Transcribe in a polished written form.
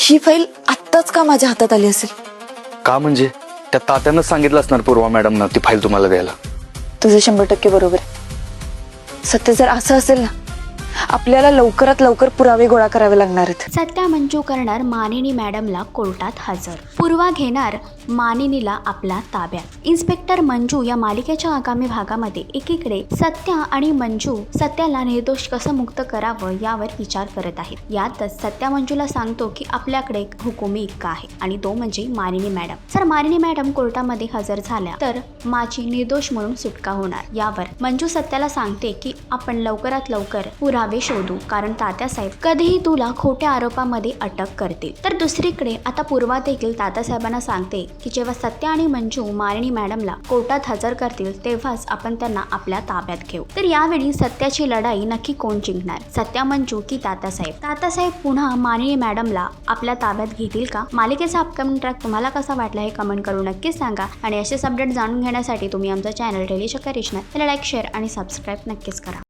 ही file आत्ताच का माझ्या हातात आली असेल? का म्हणजे त्या तात्यानं सांगितलं असणार पूर्वा मॅडमनं ती फाईल तुम्हाला द्यायला. तुझं 100% बरोबर आहे. सत्य जर असं असेल ना, आपल्याला लवकरात लवकर पुरावे गोळा करावे लागणार आहेत. सत्या मंजू करणार मानिनी मॅडमला कोर्टात हजर. पूर्वा घेणार मानिनीला आपल्या ताब्यात. इन्स्पेक्टर मंजू या मालिकेच्या आगामी भागामध्ये एकीकडे सत्या आणि मंजू सत्याला निर्दोष कसं मुक्त करावं यावर विचार करत आहेत. यातच सत्या मंजूला सांगतो की आपल्याकडे एक हुकुमी इक्का आहे आणि तो म्हणजे मानिनी मॅडम. जर मानिनी मॅडम कोर्टामध्ये हजर झाल्या तर माझी निर्दोष म्हणून सुटका होणार. यावर मंजू सत्याला सांगते की आपण लवकरात लवकर पुरावे शोधू, कारण तात्यासाहेब कधीही तुला खोट्या आरोपामध्ये अटक करतील. तर दुसरीकडे आता पूर्वा देखील तात्यासाहेबांना सांगते की जेव्हा सत्या आणि मंजू मानिनी मॅडमला कोर्टात हजर करतील तेव्हाच आपण त्यांना आपल्या ताब्यात घेऊ. तर यावेळी सत्याची लढाई नक्की कोण जिंकणार, सत्या मंजू की तात्यासाहेब? तात्यासाहेब पुन्हा मानिनी मॅडमला आपल्या ताब्यात घेतील का? मालिकेचा अपकमिंग ट्रॅक तुम्हाला कसा वाटला हे कमेंट करून नक्कीच सांगा. आणि असेच अपडेट जाणून घेण्यासाठी तुम्ही आमचा चॅनल डेली चक्कर याला लाईक, शेअर आणि सबस्क्राईब नक्कीच करा.